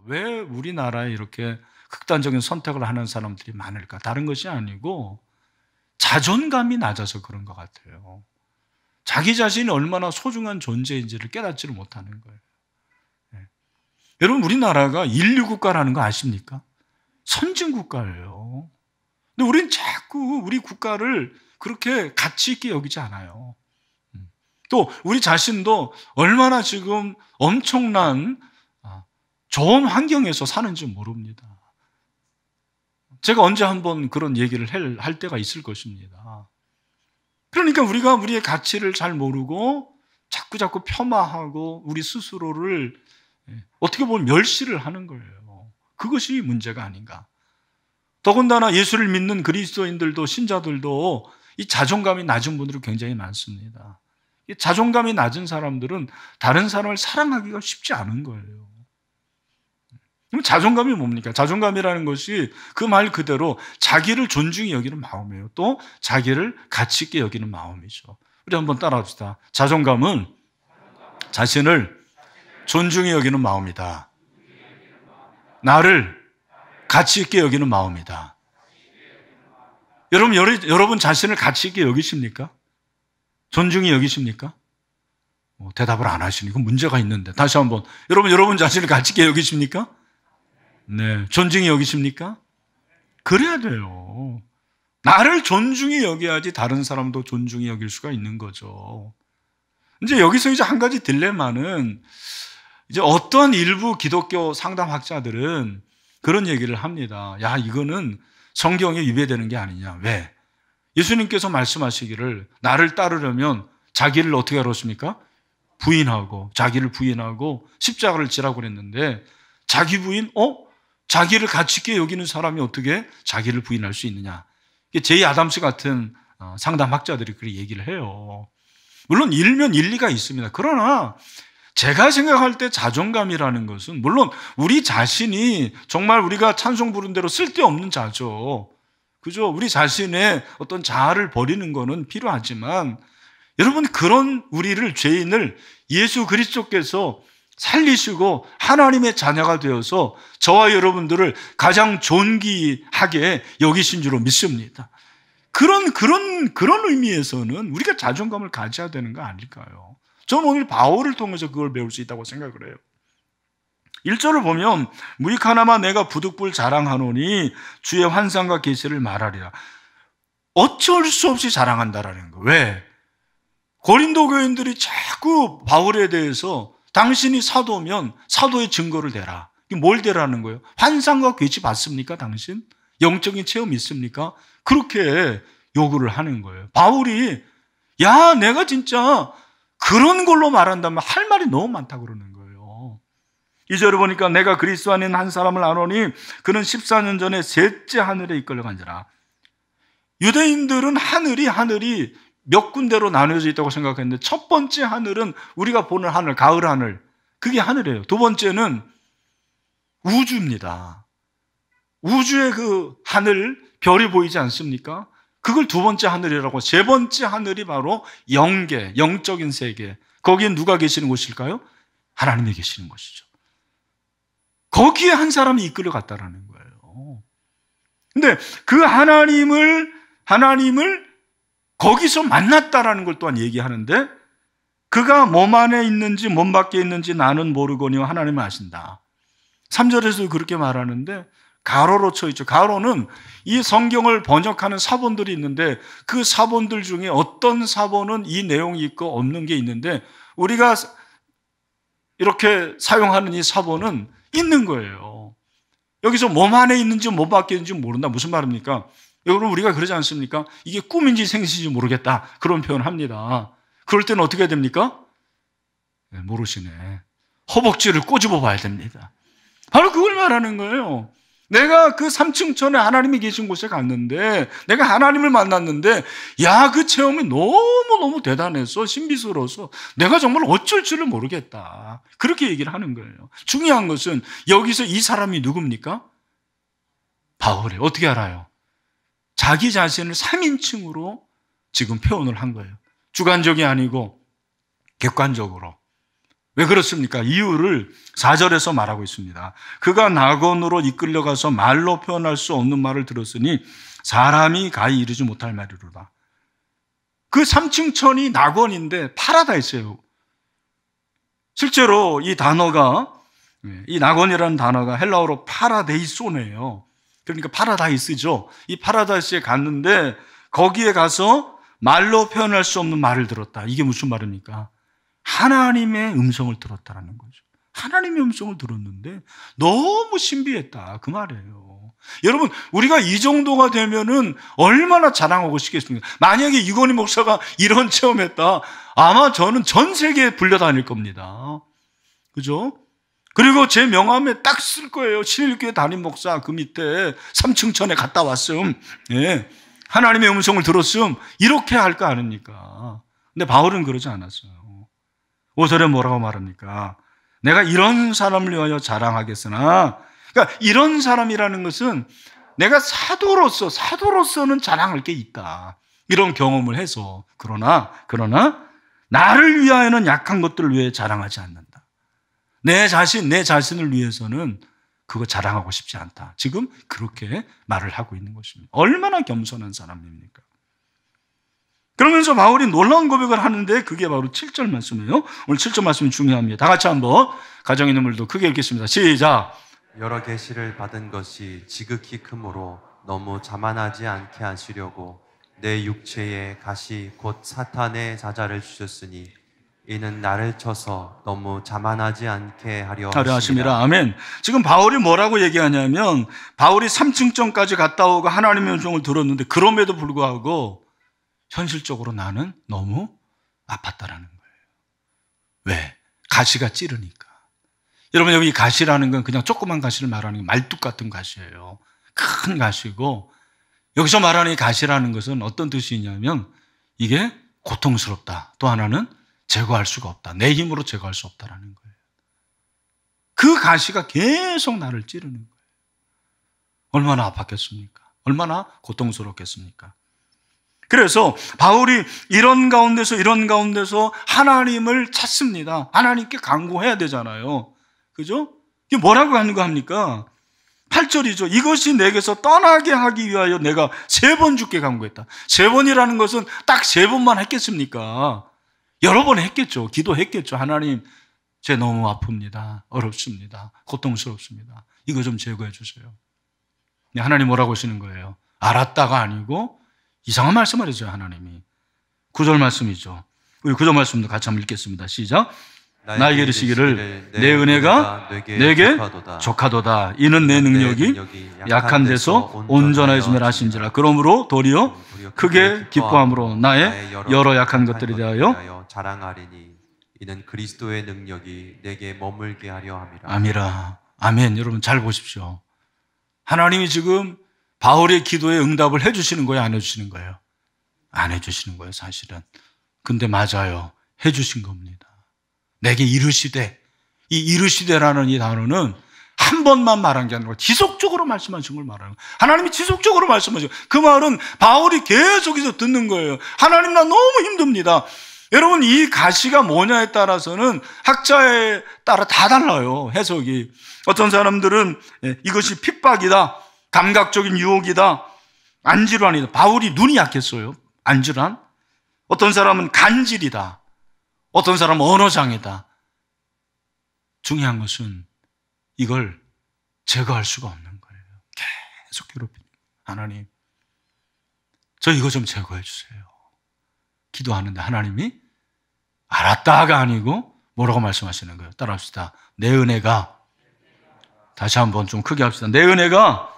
왜 우리나라에 이렇게 극단적인 선택을 하는 사람들이 많을까? 다른 것이 아니고 자존감이 낮아서 그런 것 같아요. 자기 자신이 얼마나 소중한 존재인지를 깨닫지를 못하는 거예요. 네. 여러분, 우리나라가 인류국가라는 거 아십니까? 선진국가예요. 근데 우리는 자꾸 우리 국가를 그렇게 가치 있게 여기지 않아요. 또 우리 자신도 얼마나 지금 엄청난 좋은 환경에서 사는지 모릅니다. 제가 언제 한번 그런 얘기를 할 때가 있을 것입니다. 그러니까 우리가 우리의 가치를 잘 모르고 자꾸 폄하하고 우리 스스로를 어떻게 보면 멸시를 하는 거예요. 그것이 문제가 아닌가. 더군다나 예수를 믿는 그리스도인들도 신자들도 이 자존감이 낮은 분들이 굉장히 많습니다. 이 자존감이 낮은 사람들은 다른 사람을 사랑하기가 쉽지 않은 거예요. 그럼 자존감이 뭡니까? 자존감이라는 것이 그 말 그대로 자기를 존중히 여기는 마음이에요. 또 자기를 가치 있게 여기는 마음이죠. 우리 한번 따라합시다. 자존감은 자신을 존중히 여기는 마음이다. 나를 가치 있게 여기는 마음이다. 여러분 자신을 가치 있게 여기십니까? 존중히 여기십니까? 대답을 안 하시니까 문제가 있는데. 다시 한번. 여러분 자신을 가치 있게 여기십니까? 네. 존중히 여기십니까? 그래야 돼요. 나를 존중히 여겨야지 다른 사람도 존중히 여길 수가 있는 거죠. 이제 여기서 이제 한 가지 딜레마는 이제 어떤 일부 기독교 상담학자들은 그런 얘기를 합니다. 야, 이거는 성경에 위배되는 게 아니냐. 왜? 예수님께서 말씀하시기를 나를 따르려면 자기를 어떻게 하셨습니까? 자기를 부인하고 십자가를 지라고 그랬는데 자기 부인? 자기를 가치 있게 여기는 사람이 어떻게 자기를 부인할 수 있느냐. 제이 아담스 같은 상담학자들이 그렇게 얘기를 해요. 물론 일면 일리가 있습니다. 그러나 제가 생각할 때 자존감이라는 것은 물론 우리 자신이 정말 우리가 찬송 부른 대로 쓸데없는 자죠. 그죠? 우리 자신의 어떤 자아를 버리는 것은 필요하지만 여러분 그런 우리를 죄인을 예수 그리스도께서 살리시고 하나님의 자녀가 되어서 저와 여러분들을 가장 존귀하게 여기신 줄로 믿습니다. 그런 의미에서는 우리가 자존감을 가져야 되는 거 아닐까요? 저는 오늘 바울을 통해서 그걸 배울 수 있다고 생각을 해요. 1절을 보면 무익하나마 내가 부득불 자랑하노니 주의 환상과 계시를 말하리라. 어쩔 수 없이 자랑한다라는 거. 왜? 고린도 교인들이 자꾸 바울에 대해서 당신이 사도면 사도의 증거를 대라. 뭘 대라는 거예요? 환상과 계시 받습니까 당신? 영적인 체험 있습니까? 그렇게 요구를 하는 거예요. 바울이 야 내가 진짜 그런 걸로 말한다면 할 말이 너무 많다 그러는 거예요. 2절을 보니까 내가 그리스도 안에 한 사람을 아노니 그는 14년 전에 셋째 하늘에 이끌려간지라. 유대인들은 하늘이 몇 군데로 나눠져 있다고 생각했는데 첫 번째 하늘은 우리가 보는 하늘, 가을 하늘, 그게 하늘이에요. 두 번째는 우주입니다. 우주의 그 하늘, 별이 보이지 않습니까? 그걸 두 번째 하늘이라고. 세 번째 하늘이 바로 영계, 영적인 세계. 거기에 누가 계시는 곳일까요? 하나님이 계시는 곳이죠. 거기에 한 사람이 이끌려갔다라는 거예요. 근데 그 하나님을 거기서 만났다라는 걸 또한 얘기하는데 그가 몸 안에 있는지 몸 밖에 있는지 나는 모르거니와 하나님은 아신다. 3절에서 그렇게 말하는데 가로로 쳐 있죠. 가로는 이 성경을 번역하는 사본들이 있는데 그 사본들 중에 어떤 사본은 이 내용이 있고 없는 게 있는데 우리가 이렇게 사용하는 이 사본은 있는 거예요. 여기서 몸 안에 있는지 몸 밖에 있는지 모른다. 무슨 말입니까? 여러분 우리가 그러지 않습니까? 이게 꿈인지 생시인지 모르겠다. 그런 표현을 합니다. 그럴 때는 어떻게 해야 됩니까? 네, 모르시네. 허벅지를 꼬집어 봐야 됩니다. 바로 그걸 말하는 거예요. 내가 그 3층 천에 하나님이 계신 곳에 갔는데 내가 하나님을 만났는데 야, 그 체험이 너무너무 대단해서 신비스러워서 내가 정말 어쩔 줄을 모르겠다. 그렇게 얘기를 하는 거예요. 중요한 것은 여기서 이 사람이 누굽니까? 바울이. 어떻게 알아요? 자기 자신을 3인칭으로 지금 표현을 한 거예요. 주관적이 아니고 객관적으로. 왜 그렇습니까? 이유를 4절에서 말하고 있습니다. 그가 낙원으로 이끌려가서 말로 표현할 수 없는 말을 들었으니 사람이 가히 이르지 못할 말이로다. 그 3층 천이 낙원인데 파라다이스예요. 실제로 이 단어가, 이 낙원이라는 단어가 헬라어로 파라데이소네요. 그러니까 파라다이스죠. 이 파라다이스에 갔는데 거기에 가서 말로 표현할 수 없는 말을 들었다. 이게 무슨 말입니까? 하나님의 음성을 들었다라는 거죠. 하나님의 음성을 들었는데 너무 신비했다. 그 말이에요. 여러분, 우리가 이 정도가 되면은 얼마나 자랑하고 싶겠습니까? 만약에 이건희 목사가 이런 체험했다. 아마 저는 전 세계에 불려다닐 겁니다. 그죠? 그리고 제 명함에 딱 쓸 거예요. 신일교회 담임 목사 그 밑에 3층 천에 갔다 왔음. 예. 하나님의 음성을 들었음. 이렇게 할 거 아닙니까? 근데 바울은 그러지 않았어요. 5절에 뭐라고 말합니까? 내가 이런 사람을 위하여 자랑하겠으나, 그러니까 이런 사람이라는 것은 내가 사도로서는 자랑할 게 있다. 이런 경험을 해서. 그러나 나를 위하여는 약한 것들을 위해 자랑하지 않는다. 내 자신을 위해서는 그거 자랑하고 싶지 않다. 지금 그렇게 말을 하고 있는 것입니다. 얼마나 겸손한 사람입니까? 그러면서 바울이 놀라운 고백을 하는데 그게 바로 7절 말씀이에요. 오늘 7절 말씀이 중요합니다. 다 같이 한번 가정 있는 물도 크게 읽겠습니다. 시작. 여러 계시를 받은 것이 지극히 크므로 너무 자만하지 않게 하시려고 내 육체에 가시 곧 사탄의 사자를 주셨으니 이는 나를 쳐서 너무 자만하지 않게 하려 하심이라. 아멘. 지금 바울이 뭐라고 얘기하냐면 바울이 3층전까지 갔다 오고 하나님의 음성을 들었는데 그럼에도 불구하고 현실적으로 나는 너무 아팠다라는 거예요. 왜? 가시가 찌르니까. 여러분, 여기 가시라는 건 그냥 조그만 가시를 말하는 게 말뚝 같은 가시예요. 큰 가시고, 여기서 말하는 이 가시라는 것은 어떤 뜻이냐면 이게 고통스럽다. 또 하나는 제거할 수가 없다. 내 힘으로 제거할 수 없다라는 거예요. 그 가시가 계속 나를 찌르는 거예요. 얼마나 아팠겠습니까? 얼마나 고통스럽겠습니까? 그래서 바울이 이런 가운데서 하나님을 찾습니다. 하나님께 간구해야 되잖아요. 그죠? 이게 뭐라고 하는 거 합니까? 8절이죠. 이것이 내게서 떠나게 하기 위하여 내가 3번 주께 간구했다. 3번이라는 것은 딱 3번만 했겠습니까? 여러 번 했겠죠. 기도했겠죠. 하나님, 제 너무 아픕니다. 어렵습니다. 고통스럽습니다. 이거 좀 제거해 주세요. 하나님 뭐라고 하시는 거예요? 알았다가 아니고 이상한 말씀을 해줘요. 하나님이. 9절 말씀이죠. 우리 9절 말씀도 같이 한번 읽겠습니다. 시작. 나에게 이르시기를 내 은혜가 내게 족하도다. 이는 내 능력이 약한 데서 온전하여짐을 아신지라. 그러므로 도리어 크게 기뻐함으로 나의 여러 약한 것들에 대하여 자랑하리니 이는 그리스도의 능력이 내게 머물게 하려 함이라. 아미라. 아멘. 여러분 잘 보십시오. 하나님이 지금 바울의 기도에 응답을 해주시는 거예요? 안 해주시는 거예요? 안 해주시는 거예요, 사실은. 근데 맞아요. 해주신 겁니다. 내게 이르시되, 이 이르시되라는 이 단어는 한 번만 말한 게 아니라 지속적으로 말씀하신 걸 말하는 거예요. 하나님이 지속적으로 말씀하시고, 그 말은 바울이 계속해서 듣는 거예요. 하나님, 나 너무 힘듭니다. 여러분, 이 가시가 뭐냐에 따라서는 학자에 따라 다 달라요, 해석이. 어떤 사람들은 이것이 핍박이다, 감각적인 유혹이다, 안질환이다. 바울이 눈이 약했어요. 안질환. 어떤 사람은 간질이다. 어떤 사람은 언어장애다. 중요한 것은 이걸 제거할 수가 없는 거예요. 계속 괴롭힙니다. 하나님, 저 이거 좀 제거해 주세요. 기도하는데 하나님이 알았다가 아니고 뭐라고 말씀하시는 거예요? 따라합시다. 내 은혜가, 다시 한번 좀 크게 합시다. 내 은혜가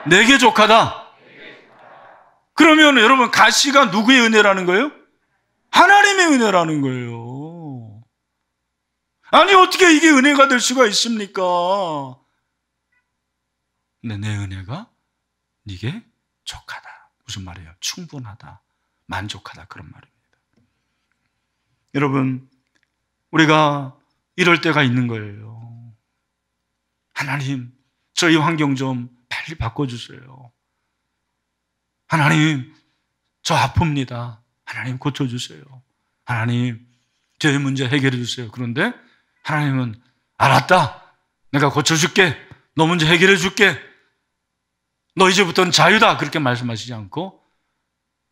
내게 족하다. 그러면 여러분, 가시가 누구의 은혜라는 거예요? 하나님의 은혜라는 거예요. 아니, 어떻게 이게 은혜가 될 수가 있습니까? 근데 내 은혜가 네게 족하다. 무슨 말이에요? 충분하다, 만족하다, 그런 말입니다. 여러분, 우리가 이럴 때가 있는 거예요. 하나님, 저희 환경 좀 빨리 바꿔주세요. 하나님, 저 아픕니다. 하나님, 고쳐주세요. 하나님, 저의 문제 해결해 주세요. 그런데 하나님은 알았다. 내가 고쳐줄게. 너 문제 해결해 줄게. 너 이제부터는 자유다. 그렇게 말씀하시지 않고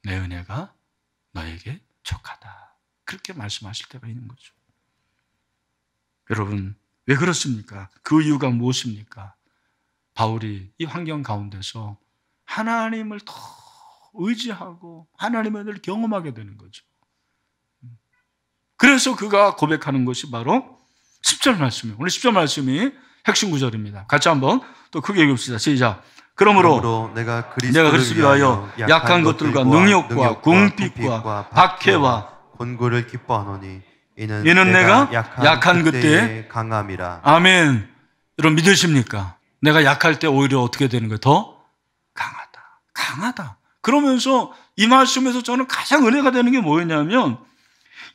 내 은혜가 너에게 족하다. 그렇게 말씀하실 때가 있는 거죠. 여러분, 왜 그렇습니까? 그 이유가 무엇입니까? 바울이 이 환경 가운데서 하나님을 더 의지하고 하나님의 은혜를 경험하게 되는 거죠. 그래서 그가 고백하는 것이 바로 10절 말씀이에요. 오늘 10절 말씀이 핵심 구절입니다. 같이 한번 또 크게 읽읍시다. 시작. 그러므로 내가 그리스도를 위하여 약한 것들과 능욕과 궁핍과 박해와 곤고를 기뻐하노니 이는 내가 약한 그때의 강함이라. 아멘. 여러분 믿으십니까? 내가 약할 때 오히려 어떻게 되는 거예요? 더 강하다. 강하다. 그러면서 이 말씀에서 저는 가장 은혜가 되는 게 뭐였냐면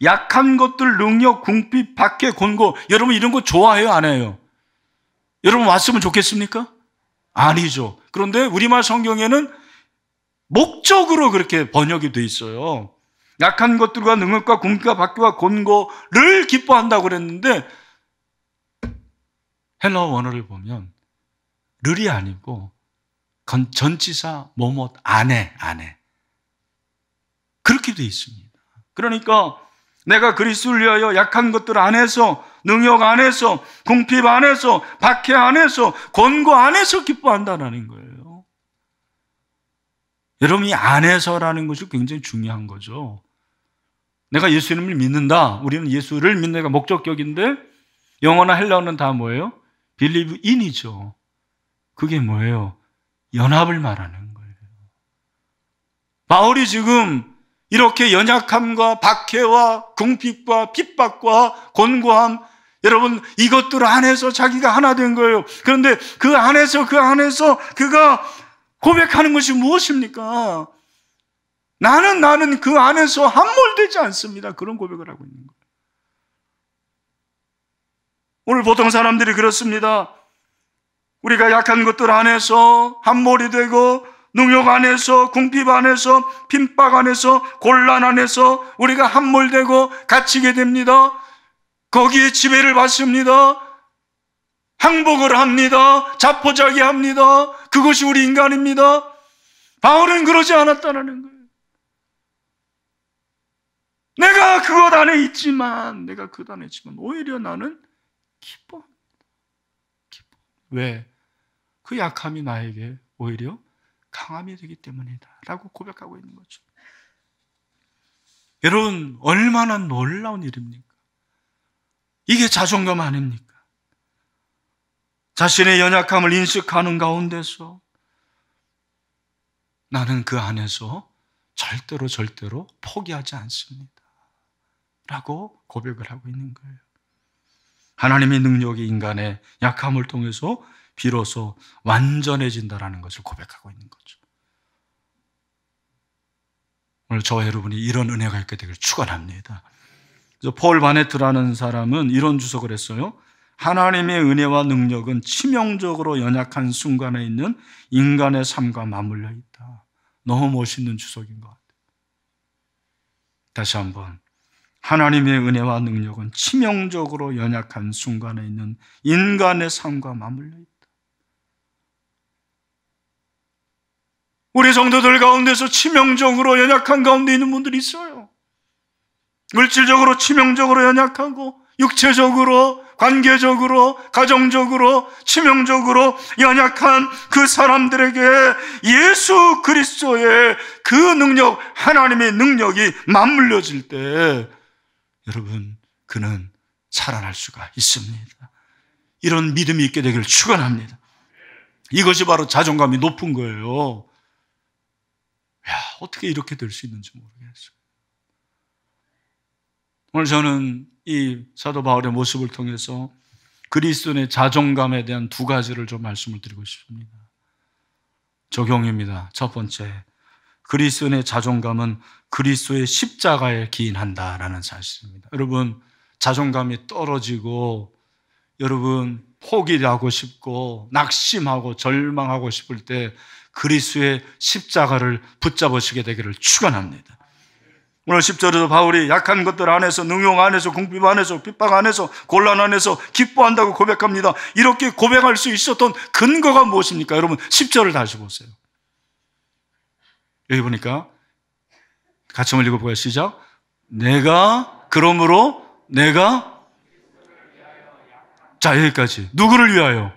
약한 것들, 능력, 궁핍, 박해, 곤고. 여러분 이런 거 좋아해요? 안 해요? 여러분 왔으면 좋겠습니까? 아니죠. 그런데 우리말 성경에는 목적으로 그렇게 번역이 돼 있어요. 약한 것들과 능력과 궁핍과 박해와 곤고를 기뻐한다고 그랬는데 헬라어 원어를 보면 르이 아니고 전치사 뭐뭐 안에 그렇게 돼 있습니다. 그러니까 내가 그리스도를 위하여 약한 것들 안에서, 능력 안에서, 궁핍 안에서, 박해 안에서, 곤고 안에서 기뻐한다는 거예요. 여러분, 이 안에서라는 것이 굉장히 중요한 거죠. 내가 예수님을 믿는다. 우리는 예수를 믿는 게 목적격인데 영어나 헬라어는 다 뭐예요? believe in이죠. 그게 뭐예요? 연합을 말하는 거예요. 바울이 지금 이렇게 연약함과 박해와 궁핍과 핍박과 곤고함, 여러분 이것들 안에서 자기가 하나 된 거예요. 그런데 그 안에서 그가 고백하는 것이 무엇입니까? 나는 그 안에서 함몰되지 않습니다. 그런 고백을 하고 있는 거예요. 오늘 보통 사람들이 그렇습니다. 우리가 약한 것들 안에서 함몰이 되고 능력 안에서, 궁핍 안에서, 핍박 안에서, 곤란 안에서 우리가 함몰되고 갇히게 됩니다. 거기에 지배를 받습니다. 항복을 합니다. 자포자기합니다. 그것이 우리 인간입니다. 바울은 그러지 않았다는 거예요. 내가 그것 안에 있지만 오히려 나는 기뻐. 왜? 그 약함이 나에게 오히려 강함이 되기 때문이다 라고 고백하고 있는 거죠. 여러분 얼마나 놀라운 일입니까? 이게 자존감 아닙니까? 자신의 연약함을 인식하는 가운데서 나는 그 안에서 절대로 포기하지 않습니다 라고 고백을 하고 있는 거예요. 하나님의 능력이 인간의 약함을 통해서 비로소 완전해진다라는 것을 고백하고 있는 거죠. 오늘 저와 여러분이 이런 은혜가 있게 되길 축원합니다. 그래서 폴 바네트라는 사람은 이런 주석을 했어요. 하나님의 은혜와 능력은 치명적으로 연약한 순간에 있는 인간의 삶과 맞물려 있다. 너무 멋있는 주석인 것 같아요. 다시 한번, 하나님의 은혜와 능력은 치명적으로 연약한 순간에 있는 인간의 삶과 맞물려 있다. 우리 성도들 가운데서 치명적으로 연약한 가운데 있는 분들이 있어요. 물질적으로 치명적으로 연약하고 육체적으로, 관계적으로, 가정적으로 치명적으로 연약한 그 사람들에게 예수 그리스도의 그 능력, 하나님의 능력이 맞물려질 때 여러분, 그는 살아날 수가 있습니다. 이런 믿음이 있게 되기를 축원합니다. 이것이 바로 자존감이 높은 거예요. 어떻게 이렇게 될 수 있는지 모르겠어요. 오늘 저는 이 사도 바울의 모습을 통해서 그리스도인의 자존감에 대한 두 가지를 좀 말씀을 드리고 싶습니다. 적용입니다. 첫 번째, 그리스도인의 자존감은 그리스도의 십자가에 기인한다라는 사실입니다. 여러분, 자존감이 떨어지고 여러분 포기하고 싶고 낙심하고 절망하고 싶을 때 그리스도의 십자가를 붙잡으시게 되기를 축원합니다. 오늘 10절에서 바울이 약한 것들 안에서, 능용 안에서, 궁핍 안에서, 핍박 안에서, 곤란 안에서 기뻐한다고 고백합니다. 이렇게 고백할 수 있었던 근거가 무엇입니까? 여러분 10절을 다시 보세요. 여기 보니까 같이 한번 읽어볼까요? 시작. 그러므로 내가, 자, 여기까지. 누구를 위하여?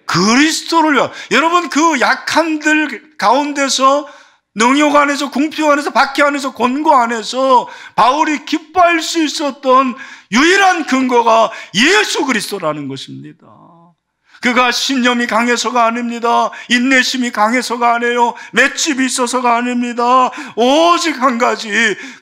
그리스도를 위하여. 여러분, 그 약한들 가운데서, 능욕 안에서, 궁핍 안에서, 박해 안에서, 곤고 안에서 바울이 기뻐할 수 있었던 유일한 근거가 예수 그리스도라는 것입니다. 그가 신념이 강해서가 아닙니다. 인내심이 강해서가 아니에요. 맷집이 있어서가 아닙니다. 오직 한 가지,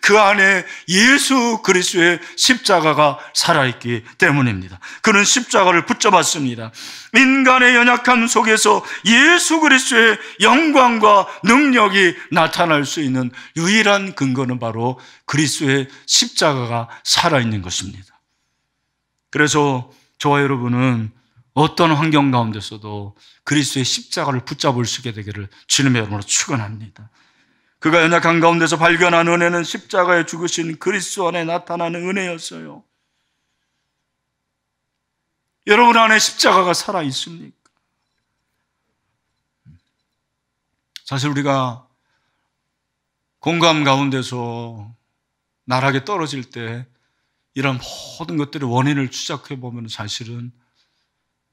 그 안에 예수 그리스도의 십자가가 살아있기 때문입니다. 그는 십자가를 붙잡았습니다. 인간의 연약함 속에서 예수 그리스도의 영광과 능력이 나타날 수 있는 유일한 근거는 바로 그리스도의 십자가가 살아있는 것입니다. 그래서 저와 여러분은 어떤 환경 가운데서도 그리스도의 십자가를 붙잡을 수 있게 되기를 주님의 이름으로 축원합니다. 그가 연약한 가운데서 발견한 은혜는 십자가에 죽으신 그리스도 안에 나타나는 은혜였어요. 여러분 안에 십자가가 살아 있습니까? 사실 우리가 공감 가운데서 나락에 떨어질 때 이런 모든 것들의 원인을 추적해 보면 사실은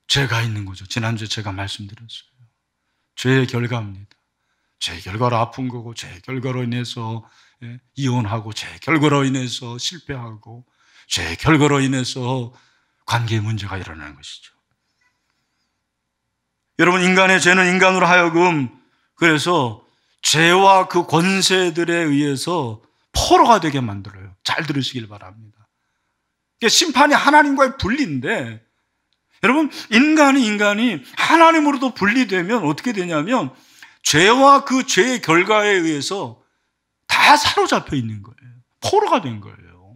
죄가 있는 거죠. 지난주에 제가 말씀드렸어요. 죄의 결과입니다. 죄의 결과로 아픈 거고, 죄의 결과로 인해서 이혼하고, 죄의 결과로 인해서 실패하고, 죄의 결과로 인해서 관계에 문제가 일어나는 것이죠. 여러분, 인간의 죄는 인간으로 하여금 그래서 죄와 그 권세들에 의해서 포로가 되게 만들어요. 잘 들으시길 바랍니다. 심판이 하나님과의 분리인데, 여러분, 인간이 하나님으로도 분리되면 어떻게 되냐면 죄와 그 죄의 결과에 의해서 다 사로잡혀 있는 거예요. 포로가 된 거예요.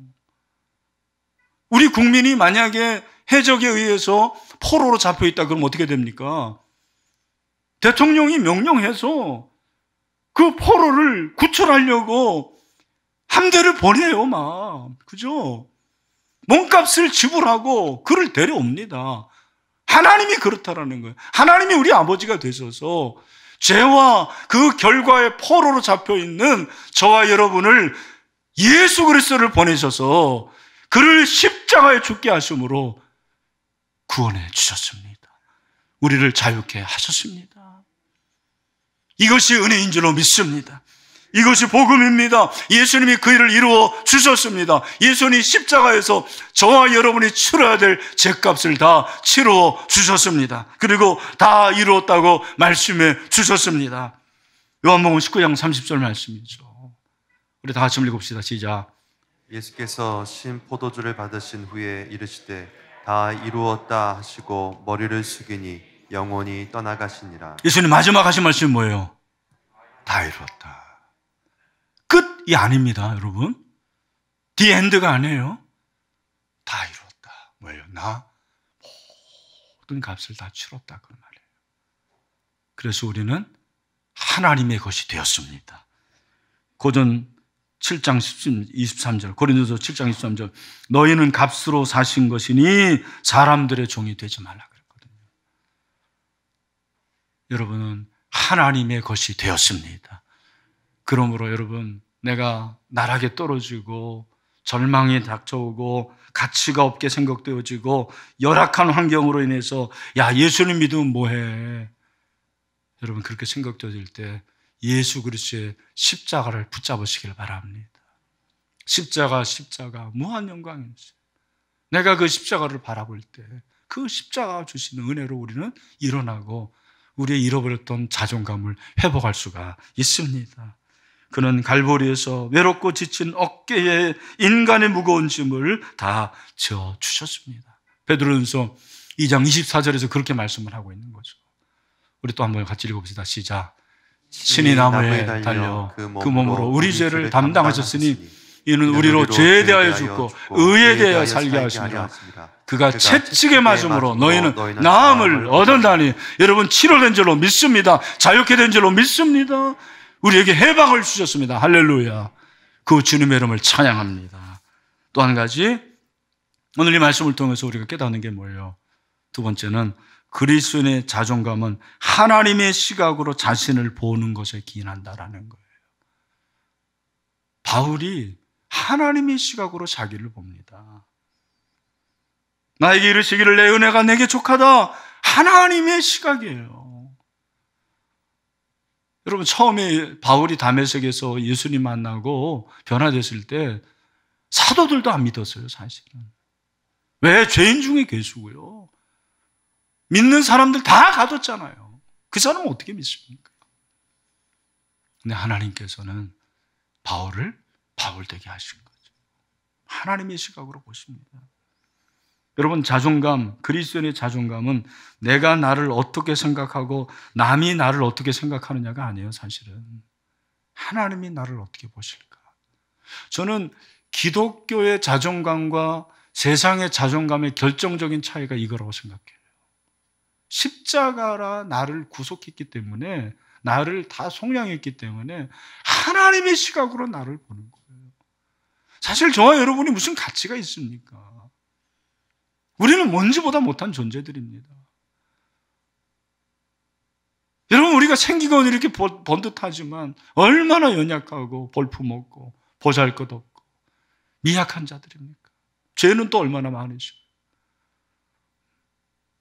우리 국민이 만약에 해적에 의해서 포로로 잡혀 있다 그러면 어떻게 됩니까? 대통령이 명령해서 그 포로를 구출하려고 함대를 보내요, 막. 그죠? 몸값을 지불하고 그를 데려옵니다. 하나님이 그렇다라는 거예요. 하나님이 우리 아버지가 되셔서 죄와 그 결과의 포로로 잡혀있는 저와 여러분을 예수 그리스도를 보내셔서 그를 십자가에 죽게 하심으로 구원해 주셨습니다. 우리를 자유케 하셨습니다. 이것이 은혜인 줄로 믿습니다. 이것이 복음입니다. 예수님이 그 일을 이루어 주셨습니다. 예수님이 십자가에서 저와 여러분이 치러야 될 죄값을 다 치루어 주셨습니다. 그리고 다 이루었다고 말씀해 주셨습니다. 요한복음 19장 30절 말씀이죠. 우리 다 같이 읽읍시다. 시작. 예수께서 신 포도주를 받으신 후에 이르시되 다 이루었다 하시고 머리를 숙이니 영원히 떠나가시니라. 예수님 마지막 하신 말씀이 뭐예요? 다 이루었다. 끝이 아닙니다, 여러분. The end가 아니에요. 다 이루었다. 뭐예요? 나 모든 값을 다 치렀다, 그 말이에요. 그래서 우리는 하나님의 것이 되었습니다. 고전 7장 23절, 고린도서 7장 23절, 너희는 값으로 사신 것이니 사람들의 종이 되지 말라 그랬거든요. 여러분은 하나님의 것이 되었습니다. 그러므로 여러분, 내가 나락에 떨어지고 절망이 닥쳐오고 가치가 없게 생각되어지고 열악한 환경으로 인해서 야, 예수님 믿으면 뭐해? 여러분, 그렇게 생각되어질 때 예수 그리스도의 십자가를 붙잡으시길 바랍니다. 십자가 무한 영광이죠. 내가 그 십자가를 바라볼 때 그 십자가가 주시는 은혜로 우리는 일어나고 우리의 잃어버렸던 자존감을 회복할 수가 있습니다. 그는 갈보리에서 외롭고 지친 어깨에 인간의 무거운 짐을 다 져 주셨습니다. 베드로전서 2장 24절에서 그렇게 말씀을 하고 있는 거죠. 우리 또 한번 같이 읽어봅시다. 시작. 신이 나무에 달려 그 몸으로 우리 죄를 담당하셨으니 이는 우리로 죄에 대하여 죽고 의에 대하여 살게 하시니라. 그가 채찍에 맞음으로 너희는 나음을 얻었다니. 여러분, 치료된 줄로 믿습니다. 자유케 된 줄로 믿습니다. 우리에게 해방을 주셨습니다. 할렐루야. 그 주님의 이름을 찬양합니다. 또 한 가지, 오늘 이 말씀을 통해서 우리가 깨닫는 게 뭐예요? 두 번째는 그리스도인의 자존감은 하나님의 시각으로 자신을 보는 것에 기인한다라는 거예요. 바울이 하나님의 시각으로 자기를 봅니다. 나에게 이르시기를 내 은혜가 내게 족하다. 하나님의 시각이에요. 여러분, 처음에 바울이 다메섹에서 예수님 만나고 변화됐을 때 사도들도 안 믿었어요, 사실은. 왜? 죄인 중에 계시고요. 믿는 사람들 다 가뒀잖아요. 그 사람은 어떻게 믿습니까? 근데 하나님께서는 바울을 바울 되게 하신 거죠. 하나님의 시각으로 보십니다. 여러분, 자존감, 그리스도인의 자존감은 내가 나를 어떻게 생각하고 남이 나를 어떻게 생각하느냐가 아니에요, 사실은. 하나님이 나를 어떻게 보실까? 저는 기독교의 자존감과 세상의 자존감의 결정적인 차이가 이거라고 생각해요. 십자가라 나를 구속했기 때문에, 나를 다 속량했기 때문에 하나님의 시각으로 나를 보는 거예요. 사실 저와 여러분이 무슨 가치가 있습니까? 우리는 뭔지보다 못한 존재들입니다. 여러분, 우리가 생기건 이렇게 번듯하지만 얼마나 연약하고 볼품없고 보잘것없고 미약한 자들입니까? 죄는 또 얼마나 많으시고.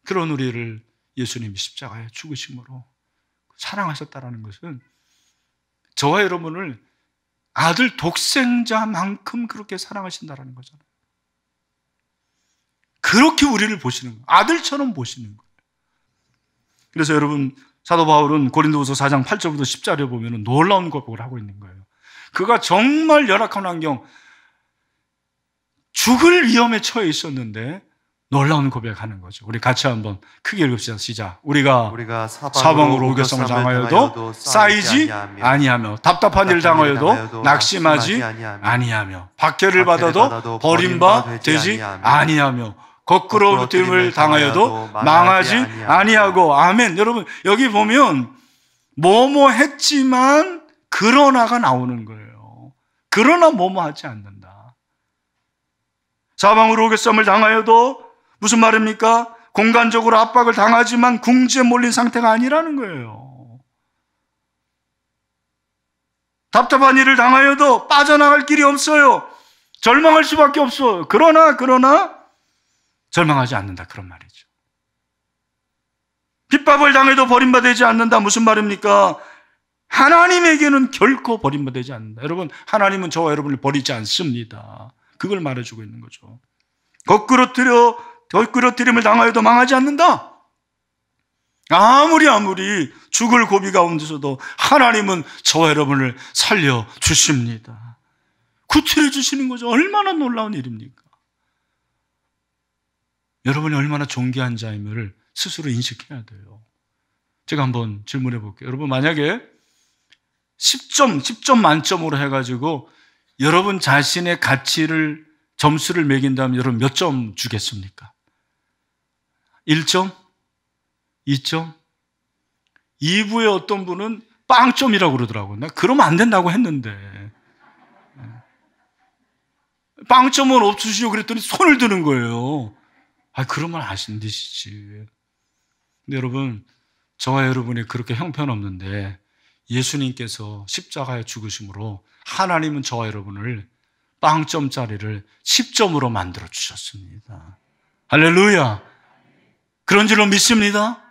그런 우리를 예수님이 십자가에 죽으심으로 사랑하셨다는 것은 저와 여러분을 아들 독생자만큼 그렇게 사랑하신다는 거잖아요. 그렇게 우리를 보시는 거예요. 아들처럼 보시는 거예요. 그래서 여러분, 사도 바울은 고린도후서 4장 8절부터 10절에 보면 놀라운 고백을 하고 있는 거예요. 그가 정말 열악한 환경, 죽을 위험에 처해 있었는데 놀라운 고백하는 거죠. 우리 같이 한번 크게 읽읍시다. 시작. 우리가 사방으로 우겨쌈을 당하여도 쌓이지 아니하며 답답한 일을 당하여도 낙심하지 아니하며 박해를 받아도 버림받지 아니하며 거꾸로 됨을 당하여도 망하지 아니하고. 아멘. 여러분, 여기 보면 뭐뭐 했지만 그러나가 나오는 거예요. 그러나 뭐뭐 하지 않는다. 사방으로 우겨쌈을 당하여도 무슨 말입니까? 공간적으로 압박을 당하지만 궁지에 몰린 상태가 아니라는 거예요. 답답한 일을 당하여도 빠져나갈 길이 없어요. 절망할 수밖에 없어요. 그러나 절망하지 않는다, 그런 말이죠. 핍박을 당해도 버림받지 않는다. 무슨 말입니까? 하나님에게는 결코 버림받지 않는다. 여러분, 하나님은 저와 여러분을 버리지 않습니다. 그걸 말해주고 있는 거죠. 거꾸로 들임을 당하여도 망하지 않는다. 아무리 죽을 고비 가운데서도 하나님은 저와 여러분을 살려주십니다. 구출해 주시는 거죠. 얼마나 놀라운 일입니까? 여러분이 얼마나 존귀한 자임을 스스로 인식해야 돼요. 제가 한번 질문해 볼게요. 여러분, 만약에 10점 만점으로 해가지고 여러분 자신의 가치를, 점수를 매긴다면 여러분 몇 점 주겠습니까? 1점? 2점? 2부에 어떤 분은 빵점이라고 그러더라고요. 나 그러면 안 된다고 했는데. 빵점은 없으시오 그랬더니 손을 드는 거예요. 그러면 아신 듯이지. 근데 여러분, 저와 여러분이 그렇게 형편없는데 예수님께서 십자가에 죽으심으로 하나님은 저와 여러분을 빵점짜리를 10점으로 만들어 주셨습니다. 할렐루야. 그런 줄로 믿습니다.